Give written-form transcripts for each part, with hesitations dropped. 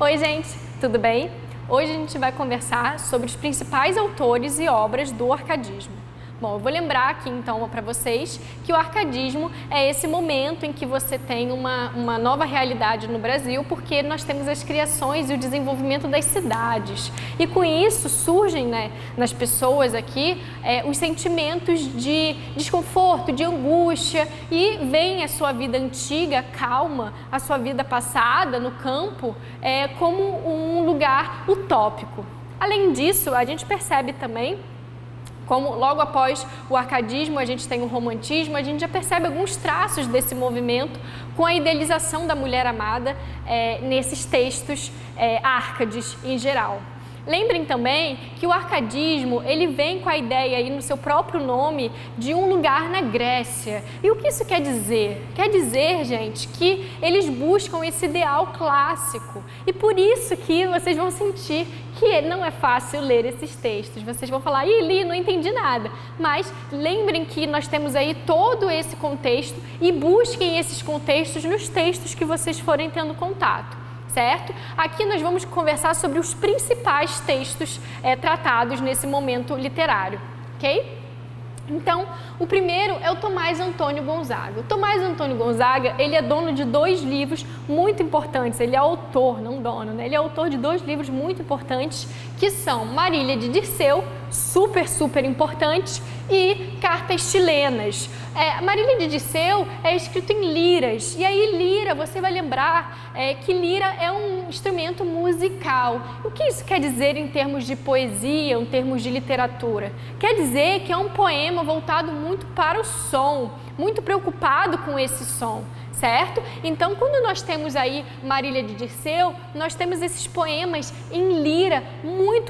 Oi, gente, tudo bem? Hoje a gente vai conversar sobre os principais autores e obras do arcadismo. Bom, eu vou lembrar aqui então para vocês que o arcadismo é esse momento em que você tem uma nova realidade no Brasil, porque nós temos as criações e o desenvolvimento das cidades. E com isso surgem, nas pessoas aqui os sentimentos de desconforto, de angústia, e vem a sua vida antiga, calma, a sua vida passada no campo como um lugar utópico. Além disso, a gente percebe também como logo após o arcadismo a gente tem o romantismo, a gente já percebe alguns traços desse movimento com a idealização da mulher amada nesses textos árcades em geral. Lembrem também que o arcadismo, ele vem com a ideia aí no seu próprio nome de um lugar na Grécia. E o que isso quer dizer? Quer dizer, gente, que eles buscam esse ideal clássico. E por isso que vocês vão sentir que não é fácil ler esses textos. Vocês vão falar, li, não entendi nada. Mas lembrem que nós temos aí todo esse contexto e busquem esses contextos nos textos que vocês forem tendo contato. Certo? Aqui nós vamos conversar sobre os principais textos tratados nesse momento literário, ok? Então, o primeiro é o Tomás Antônio Gonzaga. O Tomás Antônio Gonzaga, ele é dono de 2 livros muito importantes, ele é autor, não dono, né? Ele é autor de 2 livros muito importantes, que são Marília de Dirceu, super importante, e Cartas Chilenas. Marília de Dirceu é escrito em liras, e aí lira, você vai lembrar que lira é um instrumento musical. O que isso quer dizer em termos de poesia, em termos de literatura? Quer dizer que é um poema voltado muito para o som, muito preocupado com esse som. Certo? Então, quando nós temos aí Marília de Dirceu, nós temos esses poemas em lira,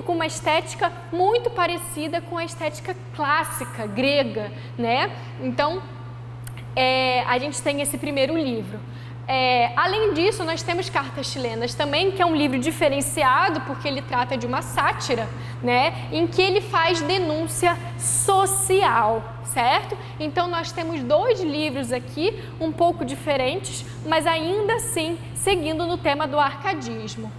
com uma estética muito parecida com a estética clássica grega, né? Então, a gente tem esse primeiro livro. Além disso, nós temos Cartas Chilenas também, que é um livro diferenciado porque ele trata de uma sátira, né? Em que ele faz denúncia social, certo? Então nós temos 2 livros aqui, um pouco diferentes, mas ainda assim seguindo no tema do arcadismo.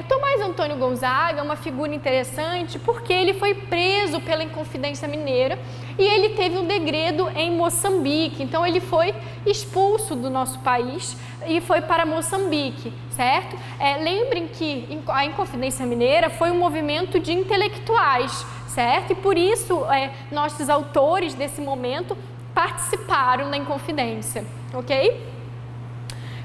Tomás Antônio Gonzaga é uma figura interessante porque ele foi preso pela Inconfidência Mineira e ele teve um degredo em Moçambique, então ele foi expulso do nosso país e foi para Moçambique, certo? Lembrem que a Inconfidência Mineira foi um movimento de intelectuais, certo? E por isso nossos autores desse momento participaram da Inconfidência, ok?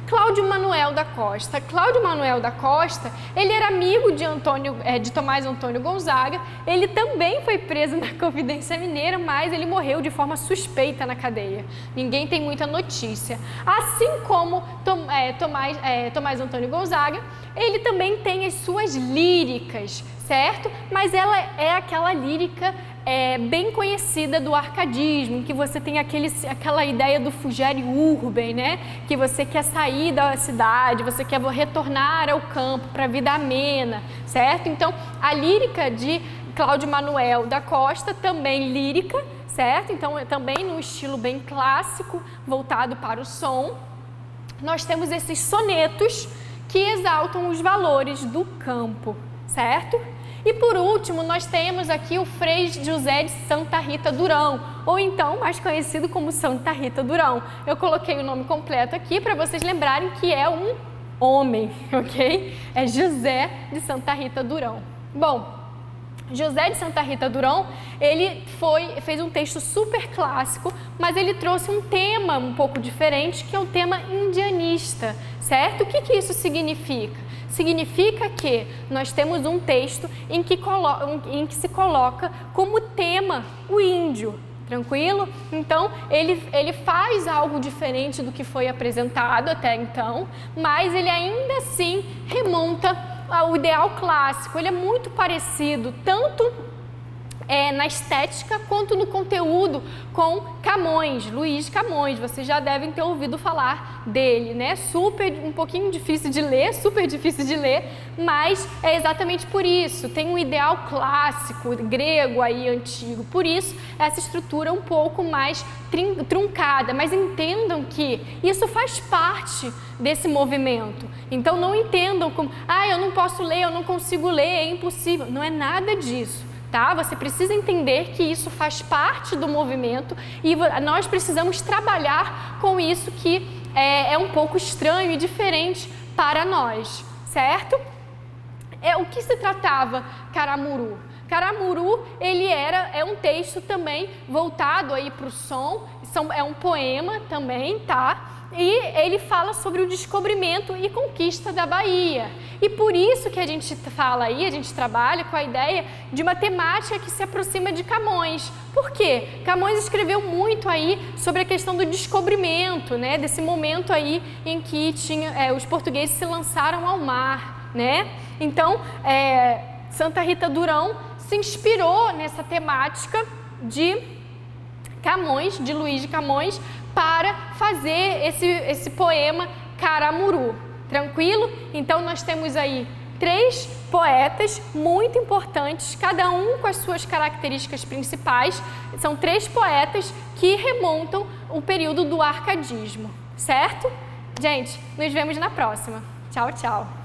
Cláudio Manuel da Costa. Cláudio Manuel da Costa, ele era amigo de Tomás Antônio Gonzaga, ele também foi preso na Inconfidência Mineira, mas ele morreu de forma suspeita na cadeia. Ninguém tem muita notícia. Assim como Tomás Antônio Gonzaga, ele também tem as suas líricas, certo? Mas ela é aquela lírica bem conhecida do arcadismo, em que você tem aquela ideia do fugere urbem, né? Que você quer sair da cidade, você quer retornar ao campo para a vida amena, certo? Então, a lírica de Cláudio Manuel da Costa, também lírica, certo? Então, também num estilo bem clássico, voltado para o som. Nós temos esses sonetos que exaltam os valores do campo, certo? E por último, nós temos aqui o Frei José de Santa Rita Durão, ou então mais conhecido como Santa Rita Durão. Eu coloquei o nome completo aqui para vocês lembrarem que é um homem, ok? É José de Santa Rita Durão. Bom, José de Santa Rita Durão, ele fez um texto super clássico, mas ele trouxe um tema um pouco diferente, que é o tema indianista, certo? O que isso significa? Significa que nós temos um texto em que se coloca como tema o índio, tranquilo? Então, ele faz algo diferente do que foi apresentado até então, mas ele ainda assim remonta ao ideal clássico. Ele é muito parecido, tanto na estética quanto no conteúdo com Camões, Luís Camões. Vocês já devem ter ouvido falar dele, né? Um pouquinho difícil de ler, super difícil de ler, mas é exatamente por isso. Tem um ideal clássico, grego aí, antigo. Por isso, essa estrutura é um pouco mais truncada. Mas entendam que isso faz parte desse movimento. Então, não entendam como, eu não posso ler, eu não consigo ler, é impossível. Não é nada disso. Tá? Você precisa entender que isso faz parte do movimento e nós precisamos trabalhar com isso que é um pouco estranho e diferente para nós, certo? O que se tratava Caramuru? Caramuru, ele é um texto também voltado aí para o som, é um poema também, tá? E ele fala sobre o descobrimento e conquista da Bahia. E por isso que a gente fala aí, a gente trabalha com a ideia de uma temática que se aproxima de Camões. Por quê? Camões escreveu muito aí sobre a questão do descobrimento, né? Desse momento aí em que os portugueses se lançaram ao mar, né? Então, Santa Rita Durão se inspirou nessa temática de Camões, de Luís de Camões, para fazer esse poema Caramuru. Tranquilo? Então nós temos aí 3 poetas muito importantes, cada um com as suas características principais. São 3 poetas que remontam o período do arcadismo, certo? Gente, nos vemos na próxima. Tchau, tchau!